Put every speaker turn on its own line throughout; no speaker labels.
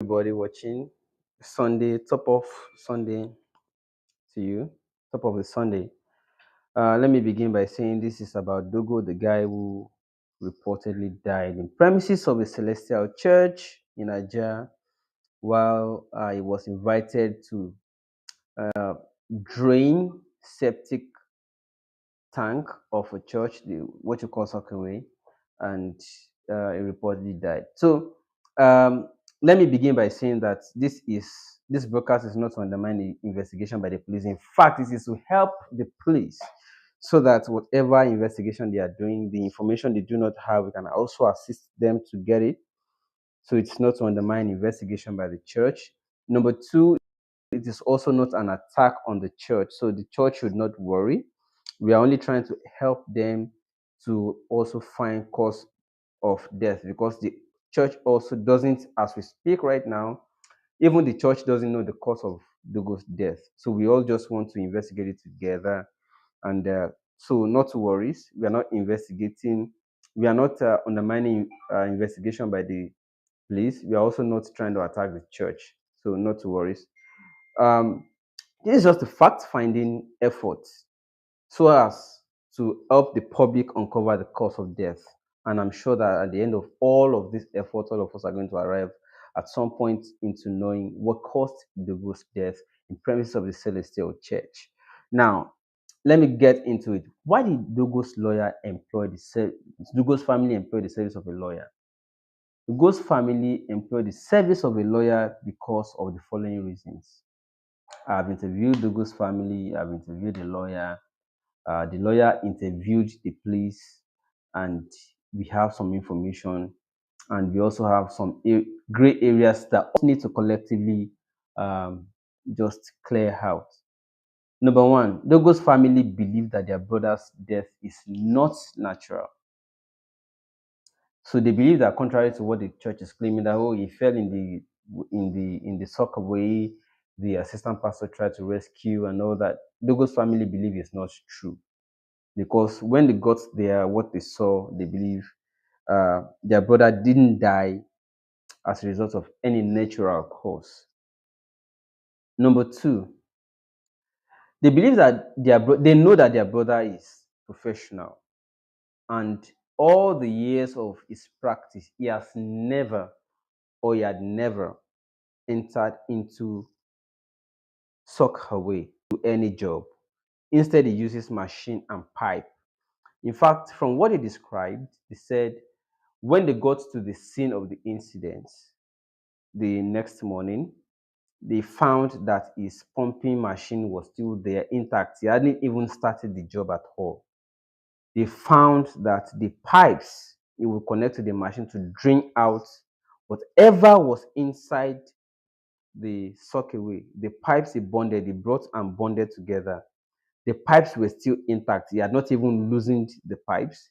Everybody watching Sunday, top of Sunday to you, top of the Sunday. Let me begin by saying this is about Dogo, the guy who reportedly died in premises of a celestial church in Nigeria while he was invited to drain septic tank of a church, what you call Sockaway, and he reportedly died. So um, let me begin by saying that this broadcast is not to undermine the investigation by the police. In fact, it is to help the police so that whatever investigation they are doing, the information they do not have, we can also assist them to get it. So it's not to undermine investigation by the church. Number two, it is also not an attack on the church. So the church should not worry. We are only trying to help them to also find cause of death, because the church also doesn't, as we speak right now, even the church doesn't know the cause of Dogo's death. So we all just want to investigate it together. And so not to worry, we are not investigating, we are not undermining investigation by the police. We are also not trying to attack the church. So not to worry. Um, this is just a fact-finding effort so as to help the public uncover the cause of death. And I'm sure that at the end of all of this effort, all of us are going to arrive at some point into knowing what caused Dogo's death in premises of the Celestial Church. Now, let me get into it. Why did Dogo's Dogo's family employ the service of a lawyer? Dogo's family employed the service of a lawyer because of the following reasons. I've interviewed Dogo's family, I've interviewed the lawyer. The lawyer interviewed the police, and we have some information, and we also have some gray areas that need to collectively just clear out. Number one, Dogo's family believe that their brother's death is not natural. So they believe that, contrary to what the church is claiming, that he fell in the soccer way, the assistant pastor tried to rescue and all that. Dogo's family believe is not true, because when they got there, what they saw, they believe their brother didn't die as a result of any natural cause. Number two, they believe that they know that their brother is professional, and all the years of his practice, he had never entered into sock away to any job. Instead, he uses machine and pipe. In fact, from what he described, he said when they got to the scene of the incident the next morning, they found that his pumping machine was still there intact. He hadn't even started the job at all. They found that the pipes he would connect to the machine to drain out whatever was inside the sockaway. The pipes he brought and bonded together. The pipes were still intact. He had not even loosened the pipes,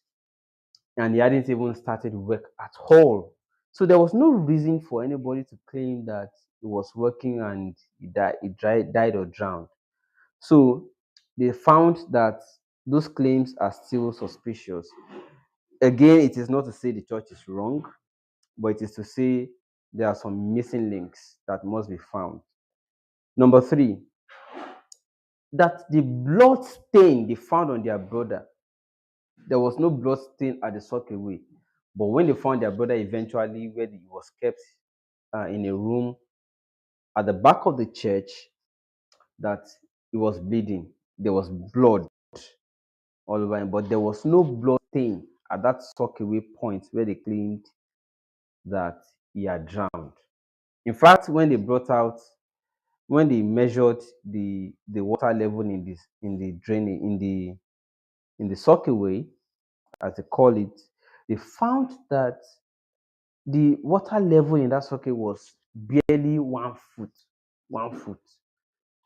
and he hadn't even started work at all. So there was no reason for anybody to claim that he was working and died or drowned. So they found that those claims are still suspicious. Again, it is not to say the church is wrong, but it is to say there are some missing links that must be found. Number three, that the blood stain they found on their brother, there was no blood stain at the sockaway. But when they found their brother eventually, where he was kept in a room at the back of the church, that he was bleeding. There was blood all over him, but there was no blood stain at that sockaway point where they claimed that he had drowned. In fact, when they measured the water level in the draining in the sockaway, as they call it, they found that the water level in that socket was barely 1 foot. 1 foot.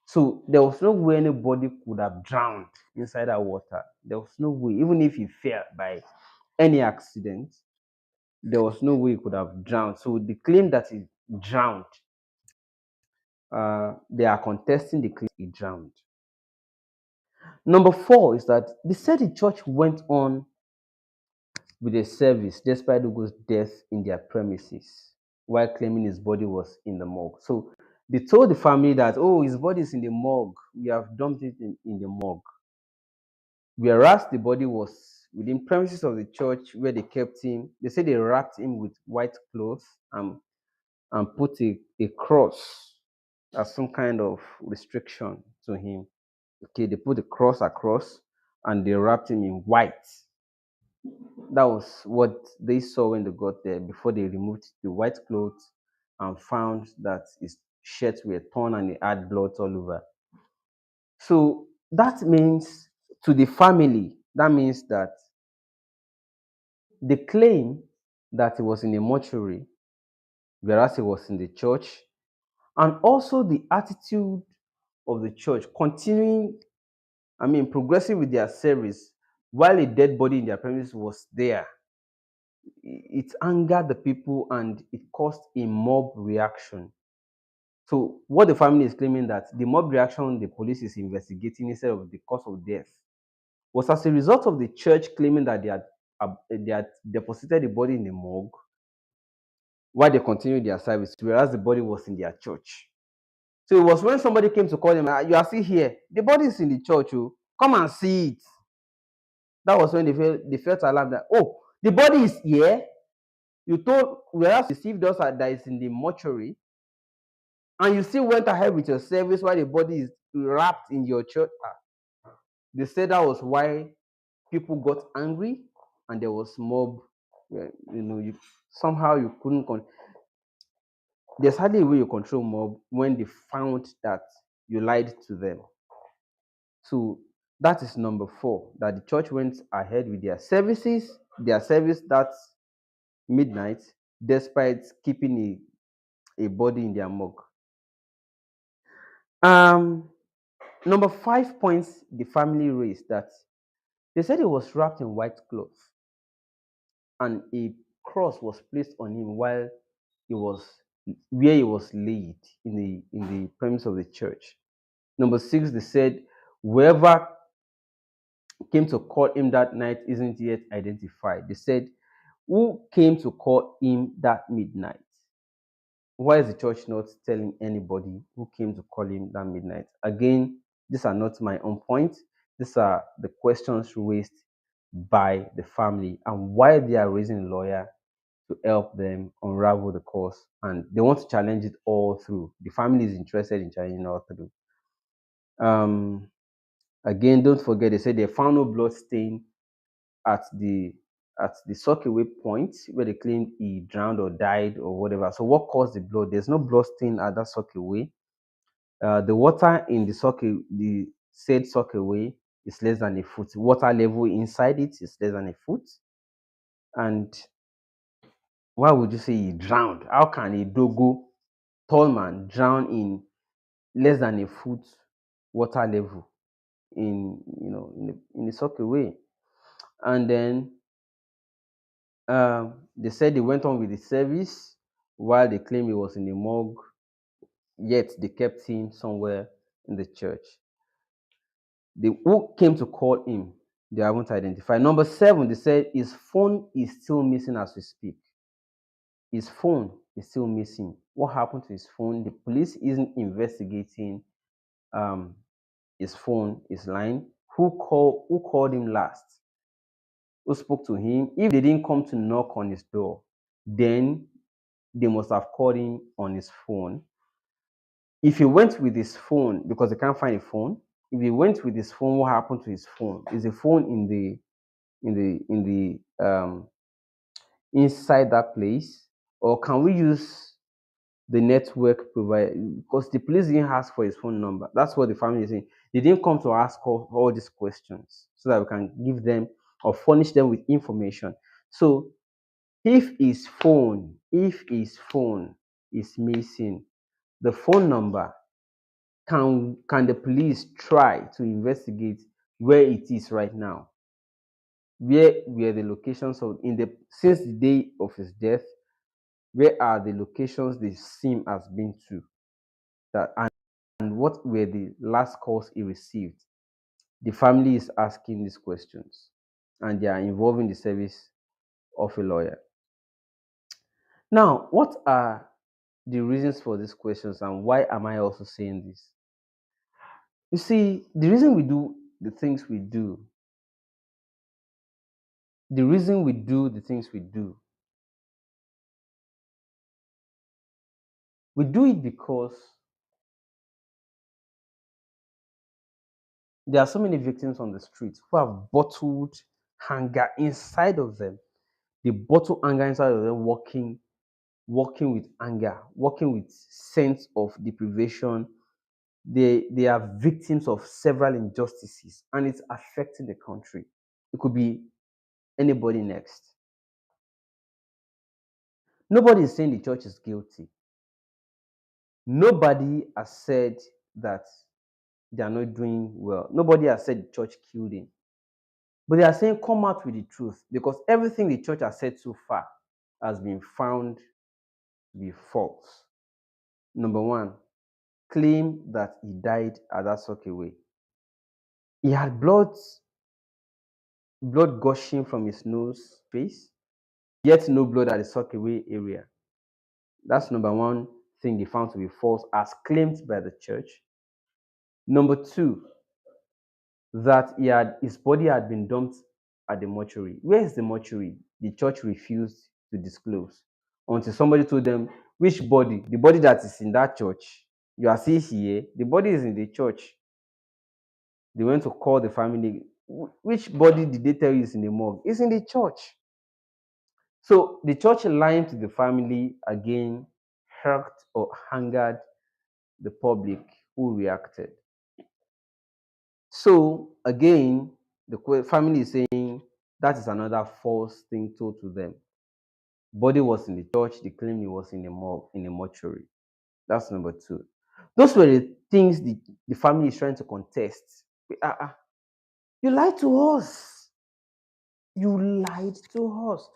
So there was no way anybody could have drowned inside that water. There was no way, even if he fell by any accident, there was no way he could have drowned. So the claim that he drowned, they are contesting the claim he drowned. Number four is that they said the church went on with a service despite Dogo's death in their premises. while claiming his body was in the morgue. So they told the family that, oh, his body is in the morgue. We have dumped it in the morgue. Whereas the body was within premises of the church where they kept him. They said they wrapped him with white cloth and put a cross as some kind of restriction to him. Okay, they put the cross across and they wrapped him in white. That was what they saw when they got there before they removed the white clothes and found that his shirts were torn and he had blood all over. So that means to the family, that means that the claim that he was in a mortuary, whereas he was in the church, and also the attitude of the church continuing, progressing with their service while a dead body in their premises was there. It angered the people and it caused a mob reaction. So what the family is claiming that the mob reaction the police is investigating instead of the cause of death was as a result of the church claiming that they had deposited the body in the morgue while they continued their service, whereas the body was in their church. So it was when somebody came to call them, you are still here. The body is in the church. Oh. Come and see it. That was when they felt alarmed that, oh, the body is here. You told, whereas you received us that is in the mortuary, and you still went ahead with your service while the body is wrapped in your church. They said that was why people got angry and there was mob. Somehow you couldn't. There's hardly a way you control mob when they found that you lied to them. So that is number 4, that the church went ahead with their service that midnight, despite keeping a body in their morgue. Number 5 points the family raised that they said he was wrapped in white cloth and a cross was placed on him while he was where he was laid in the premise of the church. Number 6, they said whoever came to call him that night isn't yet identified. They said, who came to call him that midnight? Why is the church not telling anybody who came to call him that midnight? Again, these are not my own points. These are the questions raised by the family and why they are raising a lawyer to help them unravel the cause. And they want to challenge it all through. The family is interested in challenging it all through. Again, don't forget, they said they found no blood stain at the sockaway point where they claimed he drowned or died or whatever. So what caused the blood? There's no blood stain at that sockaway. The water in the said sockaway is less than a foot. Water level inside it is less than a foot. And why would you say he drowned? How can a Dogo tall man drown in less than a foot water level in the sockaway? And then they said they went on with the service while they claim he was in the morgue, yet they kept him somewhere in the church. Who came to call him, they haven't identified. Number 7, they said his phone is still missing as we speak. His phone is still missing. What happened to his phone? The police isn't investigating his phone, his line. Who called him last? Who spoke to him? If they didn't come to knock on his door, then they must have called him on his phone. If he went with his phone, because they can't find a phone, if he went with his phone, what happened to his phone? Is the phone in the inside that place, or can we use the network provider? Because the police didn't ask for his phone number. That's what the family is saying. They didn't come to ask all these questions so that we can give them or furnish them with information. So if his phone is missing, the phone number, can the police try to investigate where it is right now? Where were the locations of since the day of his death? Where are the locations the SIM has been to? And what were the last calls he received? The family is asking these questions, and they are involving the service of a lawyer. Now, what are the reasons for these questions and why am I also saying this? You see, the reason we do the things we do, the reason we do the things we do it because there are so many victims on the streets who have bottled anger inside of them. They bottle anger inside of them, working with anger, working with sense of deprivation. They are victims of several injustices and it's affecting the country. It could be anybody next. Nobody is saying the church is guilty. Nobody has said that they are not doing well. Nobody has said the church killed him. But they are saying, come out with the truth because everything the church has said so far has been found to be false. Number one, claim that he died at that sockaway. He had blood gushing from his nose, face, yet no blood at the sockaway area. That's number one thing they found to be false as claimed by the church. Number two, that his body had been dumped at the mortuary. Where is the mortuary? The church refused to disclose until somebody told them which body, the body that is in that church. You are still here. The body is in the church. They went to call the family. Which body did they tell you is in the morgue? It's in the church. So the church lying to the family again hurt or angered the public who reacted. So again, the family is saying that is another false thing told to them. Body was in the church, they claimed it was in a mortuary. That's number two. Those were the things the family is trying to contest. You lied to us. You lied to us.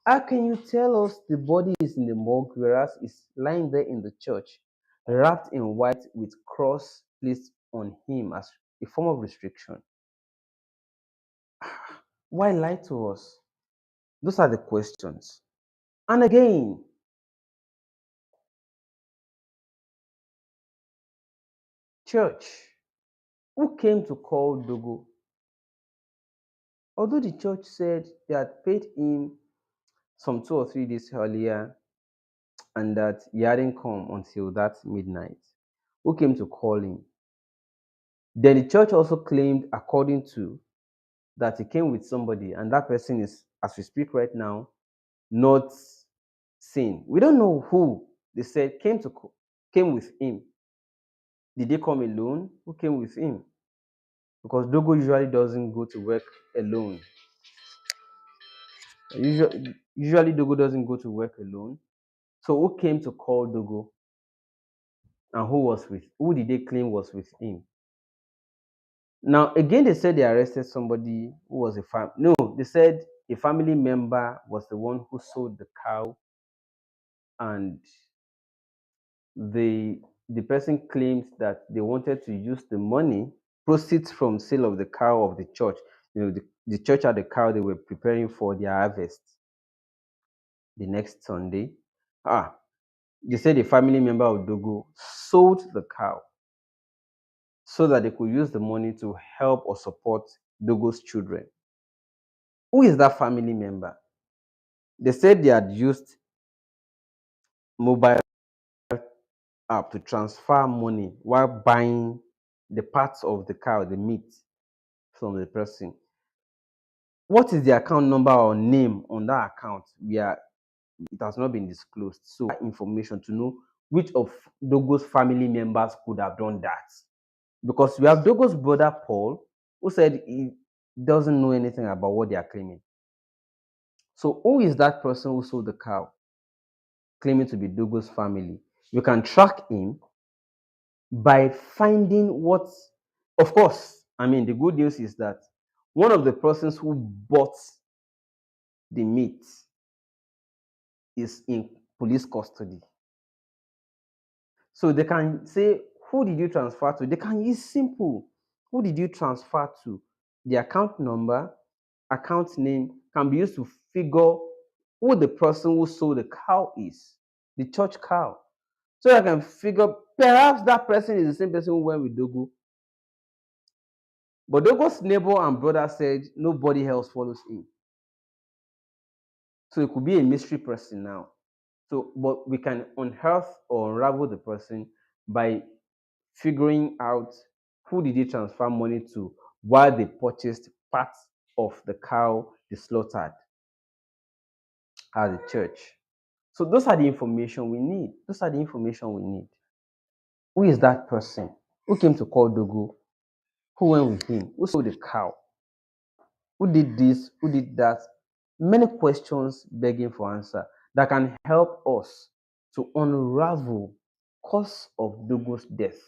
How can you tell us the body is in the morgue whereas it's lying there in the church, wrapped in white with cross placed on him as a form of restriction? Why lie to us? Those are the questions. And again, church, who came to call Dogo? Although the church said they had paid him some 2 or 3 days earlier and that he hadn't come until that midnight, who came to call him? Then the church also claimed, according to, that he came with somebody, and that person is, as we speak right now, not seen. We don't know who they said came with him. Did they come alone? Who came with him? Because Dogo usually doesn't go to work alone. Usually Dogo doesn't go to work alone. So who came to call Dogo? And who did they claim was with him? Now again, they said they arrested somebody who was they said a family member was the one who sold the cow, and the person claimed that they wanted to use the money proceeds from sale of the cow of the church. The church had the cow they were preparing for their harvest the next Sunday. They said a family member of Dogo sold the cow so that they could use the money to help or support Dogo's children. Who is that family member? They said they had used mobile app to transfer money while buying the parts of the cow, the meat, from the person. What is the account number or name on that account? It has not been disclosed. So information to know which of Dogo's family members could have done that. Because we have Dogo's brother Paul, who said he doesn't know anything about what they are claiming. So who is that person who sold the cow, claiming to be Dogo's family? You can track him by finding what, of course, the good news is that one of the persons who bought the meat is in police custody. So they can say, who did you transfer to? They can use simple. Who did you transfer to? The account number, account name can be used to figure who the person who sold the cow is, the church cow. So I can figure perhaps that person is the same person who went with Dogo. But Dogo's neighbor and brother said nobody else follows him. So it could be a mystery person now. So, but we can unearth or unravel the person by figuring out who did they transfer money to while they purchased parts of the cow they slaughtered at the church. So those are the information we need. Those are the information we need. Who is that person? Who came to call Dogo? Who went with him? Who sold the cow? Who did this? Who did that? Many questions begging for answer that can help us to unravel cause of Dogo's death.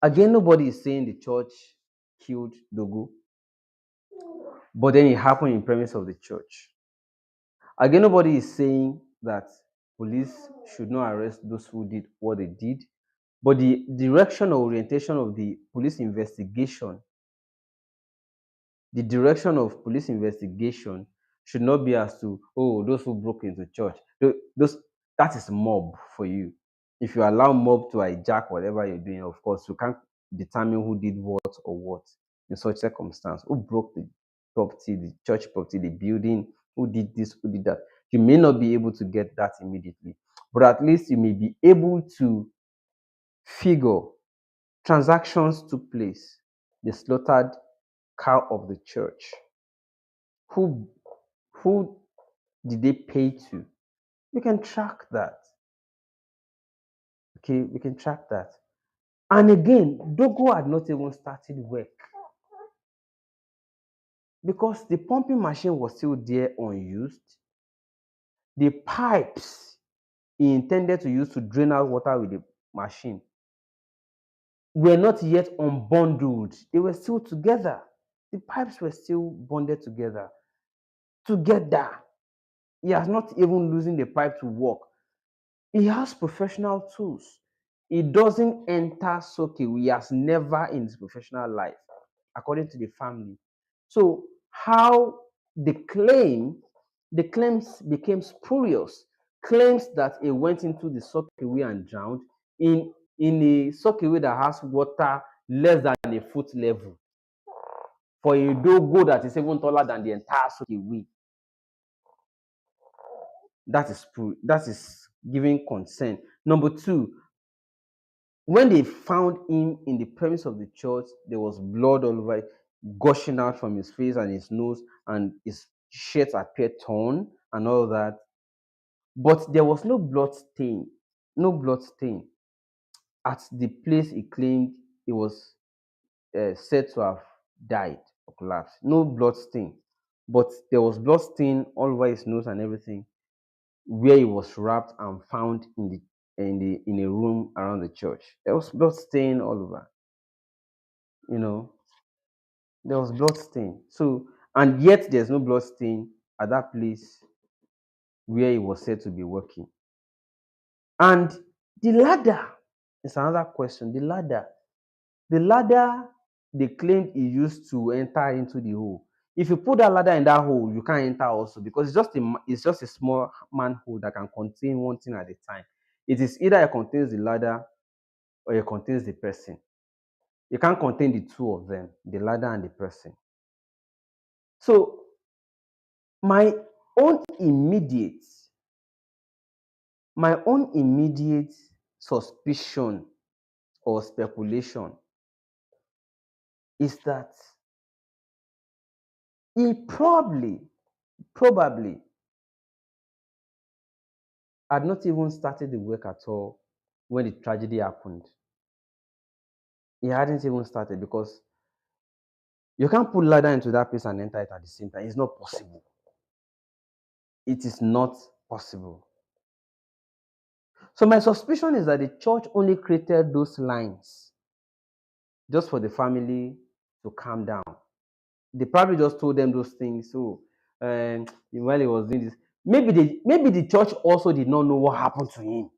Again, nobody is saying the church killed Dogo, but then it happened in premise of the church. Again, nobody is saying that police should not arrest those who did what they did, but the direction or orientation of the police investigation, the direction of police investigation should not be as to, oh, those who broke into church. Those that is mob for you. If you allow mob to hijack whatever you're doing, of course, you can't determine who did what or what in such circumstance. Who broke the property, the church property, the building, who did this, who did that. You may not be able to get that immediately, but at least you may be able to figure transactions took place. They slaughtered cow of the church. Who who did they pay to? We can track that. Okay, we can track that. And again, Dogo had not even started work because the pumping machine was still there unused. The pipes he intended to use to drain out water with the machine were not yet unbundled. They were still together. The pipes were still bonded together. Together. He has not even losing the pipe to work. He has professional tools. He doesn't enter soke. He has never in his professional life, according to the family. So how the claims became spurious. Claims that he went into the sockaway and drowned in a sockaway that has water less than a foot level. For a Dogo that is even taller than the entire sockaway. That is giving concern. Number two, when they found him in the premise of the church, there was blood all over, gushing out from his face and his nose, and his shirts appeared torn and all that. But there was no blood stain, no blood stain at the place he claimed he was said to have died or collapsed. No blood stain, but there was blood stain all over his nose and everything, where he was wrapped and found in a room around the church. There was blood stain all over. You know, there was blood stain. So, and yet there's no blood stain at that place where he was said to be working. And the ladder is another question. The ladder they claimed he used to enter into the hole. If you put that ladder in that hole, you can't enter also because it's just a small manhole that can contain one thing at a time. It is either it contains the ladder or it contains the person. You can't contain the two of them, the ladder and the person. So my own immediate suspicion or speculation is that he probably had not even started the work at all when the tragedy happened. He hadn't even started because you can't put ladder into that place and enter it at the same time. It's not possible. It is not possible. So my suspicion is that the church only created those lines just for the family to calm down. They probably just told them those things. So while he was doing this, maybe the church also did not know what happened to him.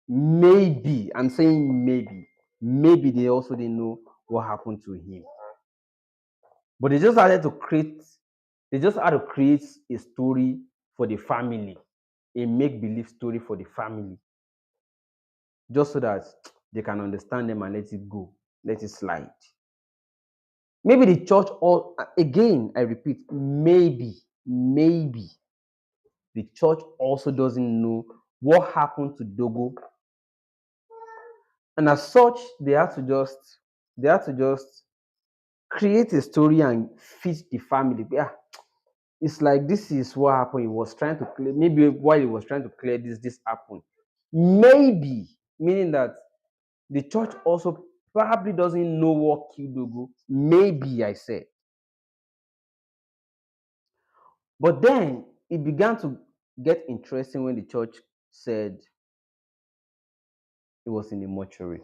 Maybe I'm saying maybe they also didn't know what happened to him. But they just had to create a story for the family, a make-believe story for the family, just so that they can understand them and let it go, let it slide. Maybe the church, or again, I repeat, maybe the church also doesn't know what happened to Dogo, and as such, they have to just create a story and fit the family. Yeah, it's like this is what happened. He was trying to clear. Maybe while he was trying to clear this happened. Maybe meaning that the church also probably doesn't know what killed Dogo. Maybe I said, but then it began to get interesting when the church said it was in the mortuary,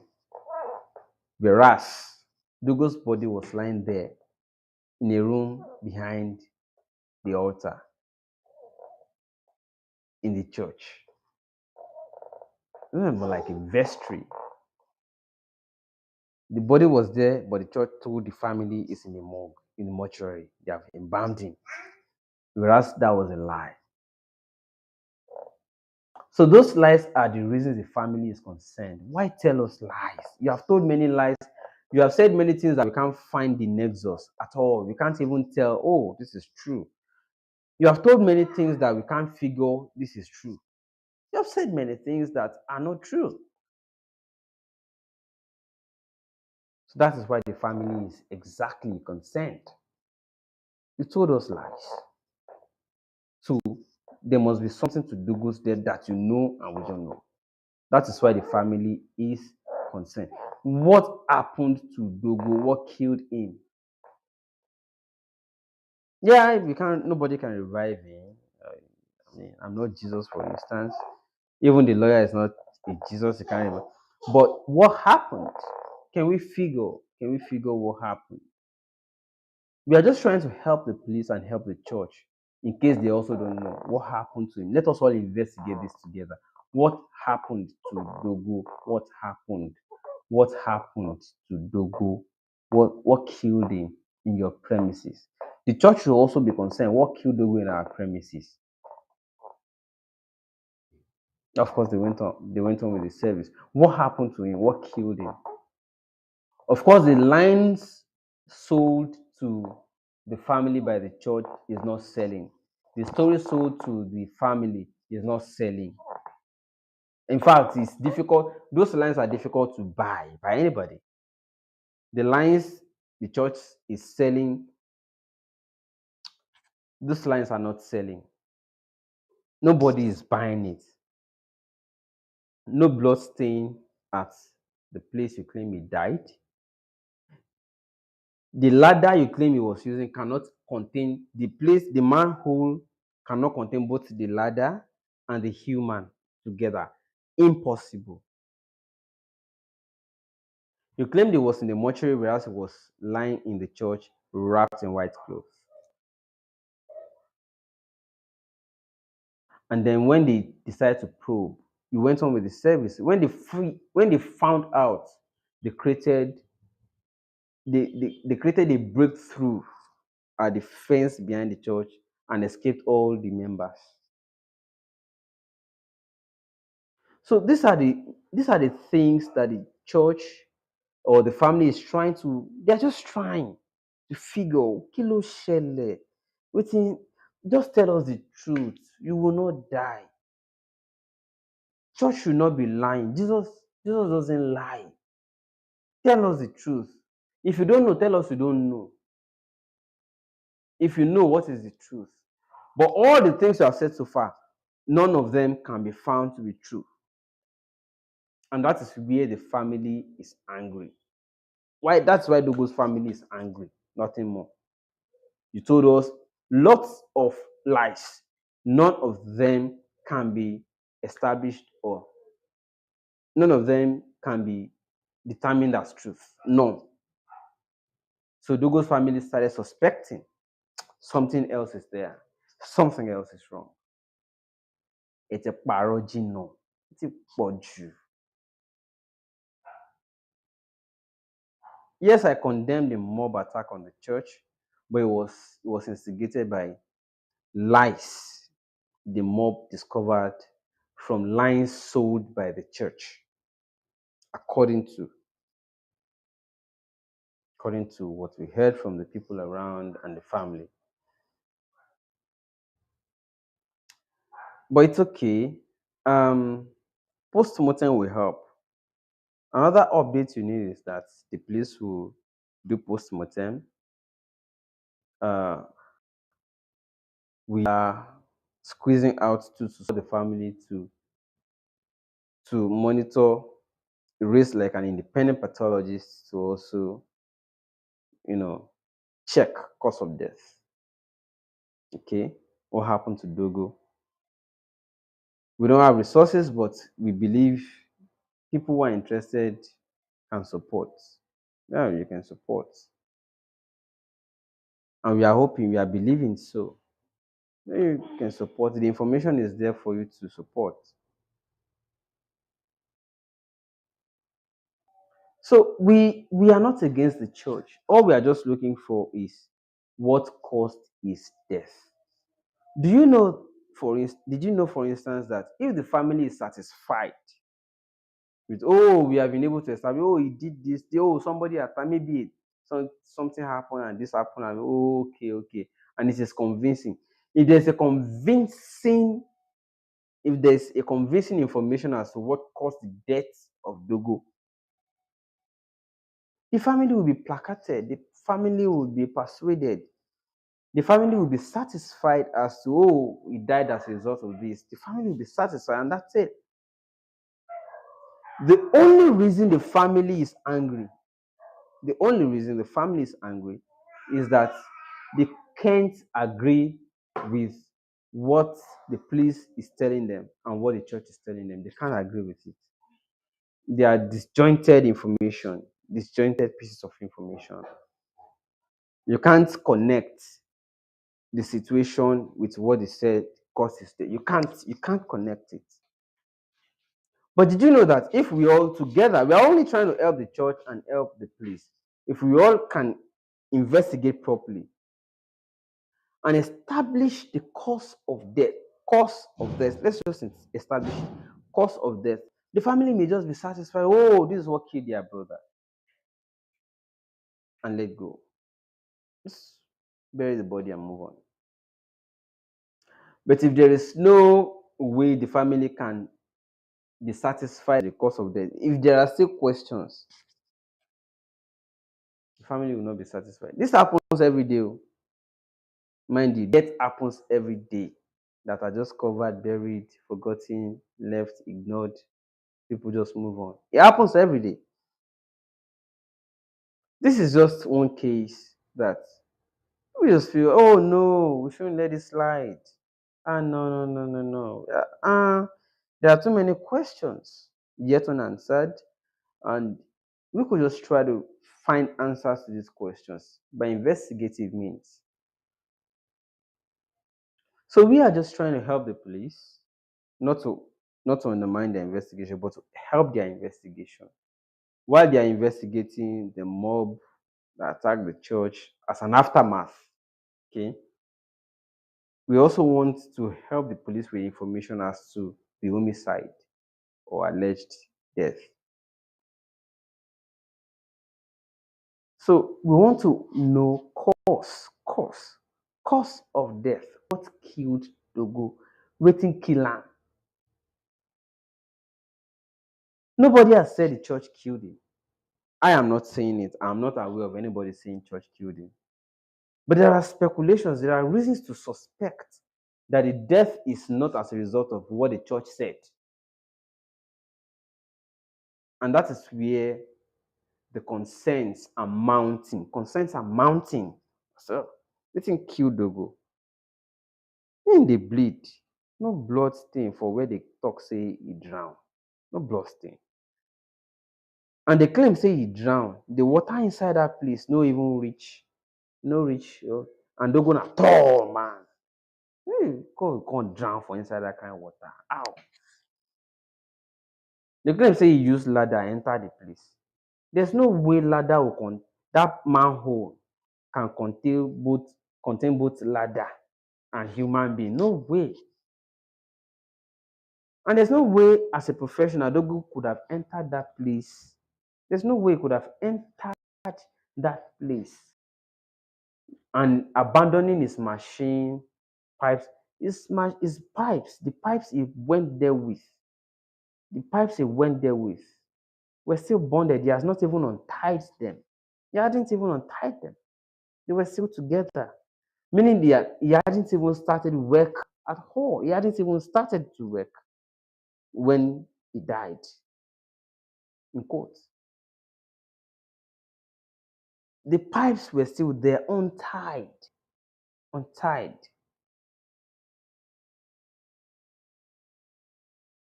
whereas Dogo's body was lying there in a room behind the altar in the church. More like a vestry. The body was there, but the church told the family it's in the morgue, in the mortuary. They have embalmed him. Whereas that was a lie. So those lies are the reasons the family is concerned. Why tell us lies? You have told many lies. You have said many things that we can't find the nexus at all. We can't even tell, oh, this is true. You have told many things that we can't figure this is true. You have said many things that are not true. So that is why the family is exactly concerned. You told us lies. So there must be something to Dogo's death that you know and we don't know. That is why the family is concerned. What happened to Dogo? What killed him? Yeah, we can't. Nobody can revive him. I mean, I'm not Jesus, for instance. Even the lawyer is not a Jesus. He can't revive. But what happened? Can we figure? Can we figure what happened? We are just trying to help the police and help the church in case they also don't know what happened to him. Let us all investigate this together. What happened to Dogo? What happened? What happened to Dogo? What killed him in your premises? The church should also be concerned. What killed Dogo in our premises? Of course, they went on with the service. What happened to him? What killed him? Of course, the lines sold to the family by the church is not selling. The story sold to the family is not selling. In fact, it's difficult. Those lines are difficult to buy by anybody. The lines the church is selling, those lines are not selling. Nobody is buying it. No blood stain at the place you claim he died. The ladder you claim he was using cannot contain the manhole cannot contain both the ladder and the human together. Impossible. You claimed he was in the mortuary whereas he was lying in the church wrapped in white clothes. And then when they decided to probe, you went on with the service. When they found out, they created they created a breakthrough at the fence behind the church and escaped all the members. So these are the things that the church or the family is trying to. They're just trying to figure. Kilo shele, waiting. Just tell us the truth. You will not die. Church should not be lying. Jesus doesn't lie. Tell us the truth. If you don't know, tell us you don't know. If you know, what is the truth? But all the things you have said so far, none of them can be found to be true. And that is where the family is angry. Why? That's why Dogo's family is angry. Nothing more. You told us lots of lies. None of them can be established or none of them can be determined as truth. None. So Dogo's family started suspecting something else is there. Something else is wrong. It's a parogino. It's a poju. Yes, I condemn the mob attack on the church, but it was instigated by lies. the mob discovered from lines sold by the church, according to what we heard from the people around and the family. But it's okay. Um, Post-mortem will help. Another update you need is that the police will do post-mortem. Uh, we are squeezing out to the family to monitor race like an independent pathologist to also, you know, check cause of death. Okay, what happened to Dogo? We don't have resources, but we believe people who are interested can support. Yeah, you can support. And we are hoping, we are believing so. You can support. The information is there for you to support. So we are not against the church. All we are just looking for is what caused his death. Do you know did you know for instance that if the family is satisfied with, oh, we have been able to establish, oh, he did this, oh, somebody attacked, maybe something happened and this happened, and oh, okay, and it is convincing. If there's a convincing, if there's a convincing information as to what caused the death of Dogo, the family will be placated, the family will be persuaded, the family will be satisfied as to, oh, he died as a result of this. The family will be satisfied, and that's it. The only reason the family is angry, the only reason the family is angry is that they can't agree with what the police is telling them and what the church is telling them. They can't agree with it. They are disjointed information, disjointed pieces of information. You can't connect the situation with what they said causes it. You can't connect it. But did you know that if we all together, we are only trying to help the church and help the police. If we all can investigate properly and establish the cause of death, let's just establish cause of death. The family may just be satisfied, oh, this is what killed their brother, and let go. Just bury the body and move on. But if there is no way the family can be satisfied with the cause of death, if there are still questions, the family will not be satisfied. This happens every day. Mind you, death happens every day that are just covered, buried, forgotten, left, ignored. People just move on. It happens every day. This is just one case that we just feel, oh no, we shouldn't let it slide. No. There are too many questions yet unanswered, and we could just try to find answers to these questions by investigative means. So we are just trying to help the police, not to undermine their investigation, but to help their investigation. While they are investigating the mob that attacked the church as an aftermath, okay, we also want to help the police with information as to the homicide or alleged death. So we want to know cause of death. What killed Dogo? Wetin kill am? Nobody has said the church killed him. I am not saying it. I'm not aware of anybody saying church killed him. But there are speculations, there are reasons to suspect that the death is not as a result of what the church said. And that is where the concerns are mounting. Concerns are mounting. So, wetin kill Dogo? Him dey bleed. No blood stain for where they talk say he drown. No blood stain. And they claim say he drown. The water inside that place no even reach. No reach. And Dogo na tall man. Hey, can't drown for inside that kind of water. Ow. They claim say he use ladder enter the place. There's no way ladder will that manhole can contain both ladder and human being. No way. And there's no way as a professional Dogo could have entered that place. There's no way he could have entered that place and abandoning his machine, pipes, his pipes, the pipes he went there with, the pipes he went there with were still bonded. He has not even untied them. He hadn't even untied them. They were still together. Meaning he hadn't even started work at all. He hadn't even started to work when he died. In quotes. The pipes were still there, untied. Untied.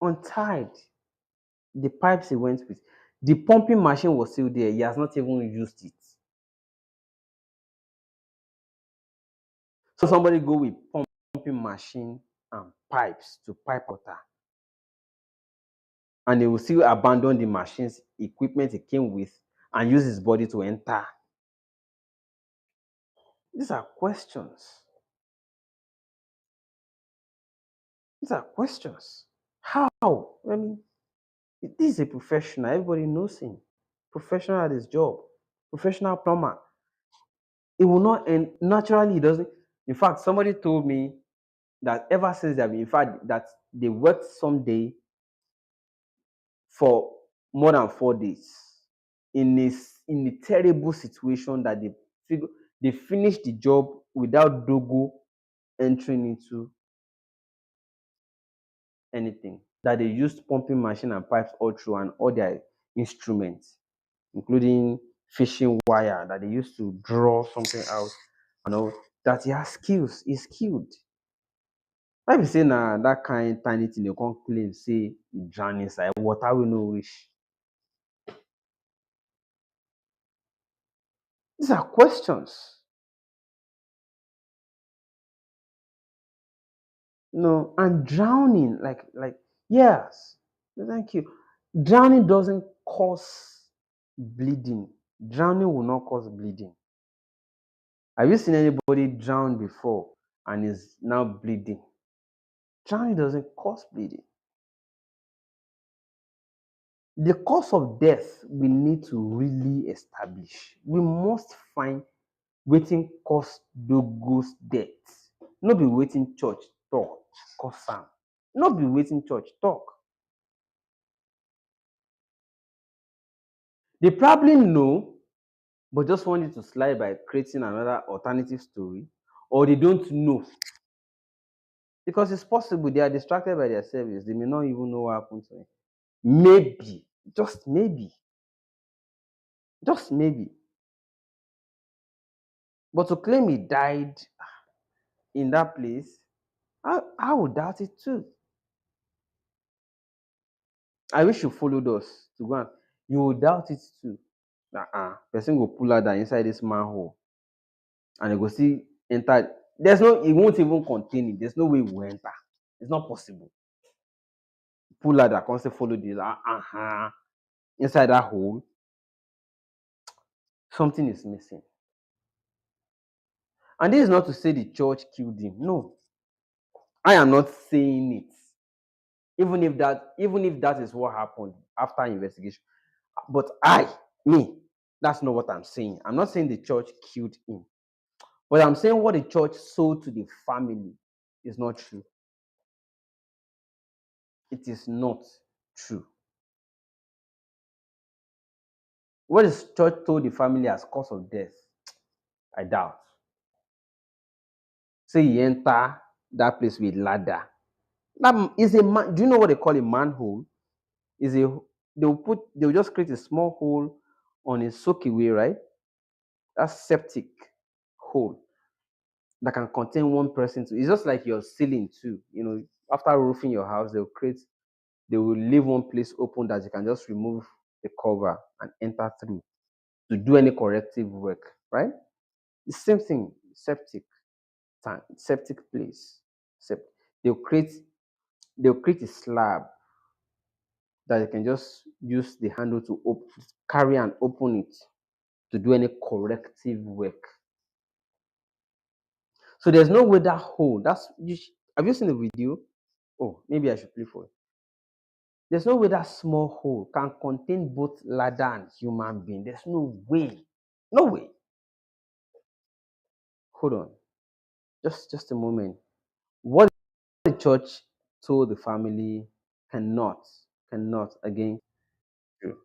Untied. The pipes he went with. The pumping machine was still there. He has not even used it. So somebody go with pumping machine and pipes to pipe water. And he will still abandon the machine's equipment he came with and use his body to enter. These are questions. These are questions. How? I mean, this is a professional. Everybody knows him. Professional at his job. Professional plumber. It will not end. Naturally, he doesn't. In fact, somebody told me that ever since they've been, in fact, that they worked someday for more than 4 days in a terrible situation that they finished the job without Dogo entering into anything. That they used pumping machine and pipes all through and all their instruments, including fishing wire that they used to draw something out and all. That he has skills, he's skilled. Why be say na that kind tiny thing they can't claim say he drown inside water we no wish? These are questions. And drowning, yes, thank you. Drowning doesn't cause bleeding. Drowning will not cause bleeding. Have you seen anybody drown before and is now bleeding? Drowning doesn't cause bleeding. The cause of death we need to really establish. We must find wetin cause Dogo's death. No be wetin church talk cause am. No be wetin church talk. They probably know, but just want you to slide by creating another alternative story, or they don't know. Because it's possible they are distracted by their service. They may not even know what happened to him. Maybe, just maybe, just maybe. But to claim he died in that place, I would doubt it too. I wish you followed us to go and you will doubt it too. Person go pull out that inside this manhole and he go see enter. It won't even contain it. There's no way it will enter. It's not possible. Pull out that concept, follow this. Inside that hole, something is missing. And this is not to say the church killed him. No, I am not saying it. Even if that is what happened after investigation. But that's not what I'm saying. I'm not saying the church killed him. But I'm saying what the church sold to the family is not true. It is not true. What the church told the family as cause of death, I doubt. Say he enter that place with ladder. That is a man. Do you know what they call a manhole? They'll just create a small hole on a soakaway, right? That's septic hole that can contain one person. It's just like your ceiling too. After roofing your house, they will leave one place open that you can just remove the cover and enter through to do any corrective work, right? The same thing, septic tank, septic place. They'll create they'll create a slab that you can just use the handle to carry and open it to do any corrective work. So there's no way that hole. Have you seen the video? Oh, maybe I should play for it. There's no way that small hole can contain both ladder and human being. There's no way. No way. Hold on. Just a moment. What the church told the family cannot, cannot again. True.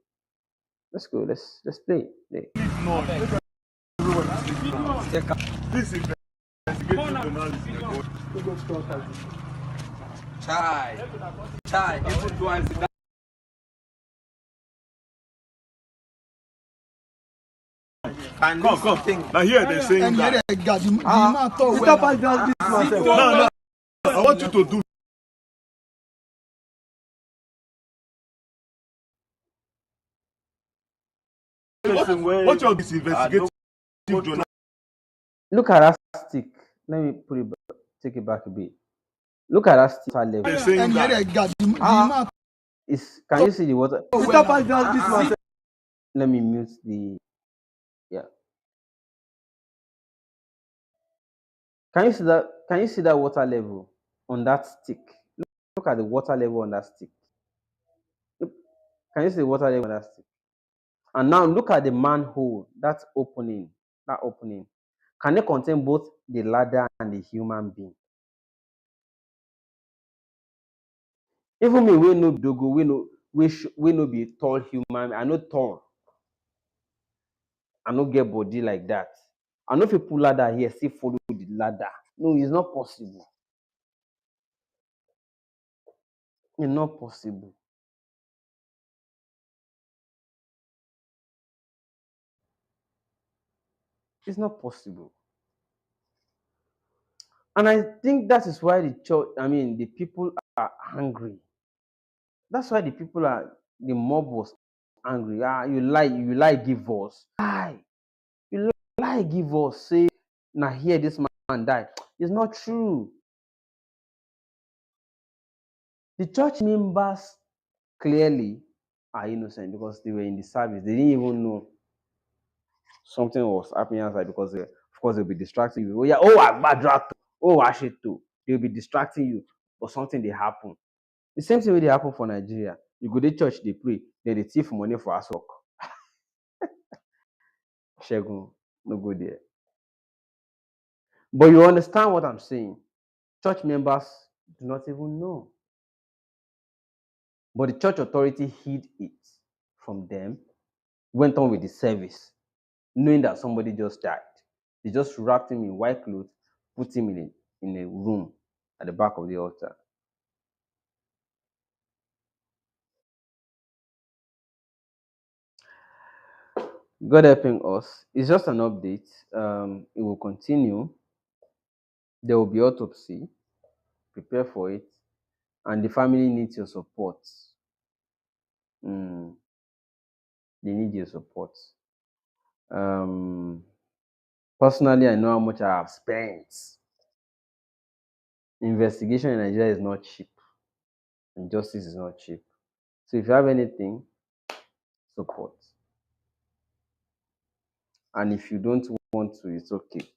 Let's go. Let's play. Play.
No, this investigative journalism.
Chai, chai, even though I see can
Come, come.
think.
Now here they're saying that. No, no. I want you to do. What your this investigative journalism?
Look at that stick. Let me put it back, take it back a bit. Look at that stick level.
They're saying that.
Can you see the water? Let me mute the. Yeah. Can you see that? Can you see that water level on that stick? Look at the water level on that stick. Look, can you see the water level on that stick? And now look at the manhole. That opening. That opening. Can it contain both the ladder and the human being? Even me, we no dogo, we no be tall human. I no tall. I no get body like that. I know if you pull ladder here, still follow the ladder. No, it's not possible. It's not possible. It's not possible. And I think that is why the church, the people are angry. That's why the mob was angry. You lie, give us. Lie. You lie, give us. Say, now here this man died. It's not true. The church members clearly are innocent because they were in the service. They didn't even know something was happening outside because of course they'll be distracting you. Oh yeah, oh Agbadrato, oh Ashito. They'll be distracting you or something they happen. The same thing will happen for Nigeria. You go to church, they pray, then they thief money for us work. Shegun, no go there. But you understand what I'm saying? Church members do not even know. But the church authority hid it from them, went on with the service, knowing that somebody just died. They just wrapped him in white clothes, put him in a room at the back of the altar. God helping us. It's just an update. It will continue. There will be autopsy. Prepare for it. And the family needs your support. Mm, they need your support. Um, Personally, I know how much I have spent. Investigation in Nigeria is not cheap, and justice is not cheap. So if you have anything, support. And if you don't want to, it's okay.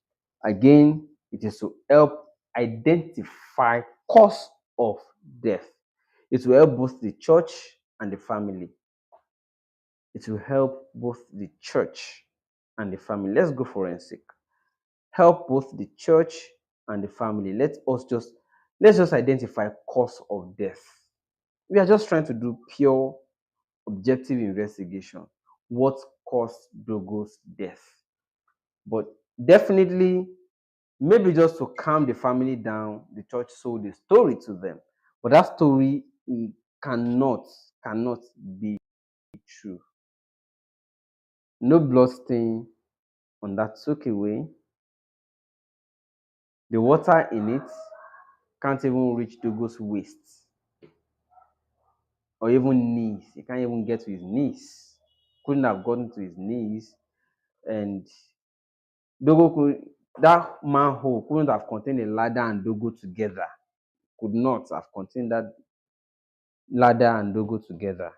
Again, it is to help identify cause of death. It will help both the church and the family. It will help both the church and the family. Let's go forensic. Help both the church and the family. Let's just identify cause of death. We are just trying to do pure objective investigation. What caused Dogo's death? But definitely, maybe just to calm the family down, the church sold the story to them. But that story cannot be true. No blood stain on that soak away. The water in it can't even reach Dogo's waist or even knees. He can't even get to his knees. Couldn't have gotten to his knees. And that manhole couldn't have contained a ladder and Dogo together. Could not have contained that ladder and Dogo together.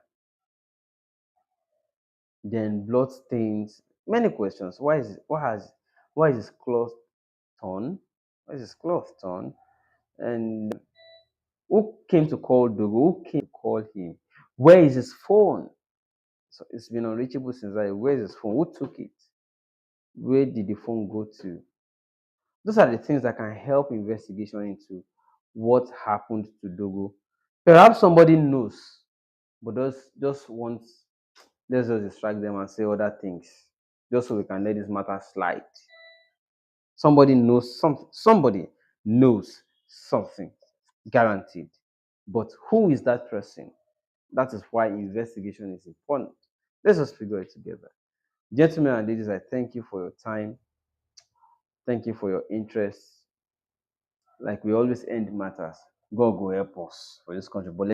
Then blood stains. Many questions. Why is his cloth torn? Why is his cloth torn? And who came to call Dogo? Who came to call him? Where is his phone? So it's been unreachable since that. Where is his phone? Who took it? Where did the phone go to? Those are the things that can help investigation into what happened to Dogo. Perhaps somebody knows, but just wants, let's just distract them and say other things, just so we can let this matter slide. Somebody knows something. Somebody knows something, guaranteed. But who is that person? That is why investigation is important. Let's just figure it together. Gentlemen and ladies, I thank you for your time. Thank you for your interest. Like we always end matters. God will help us for this country. But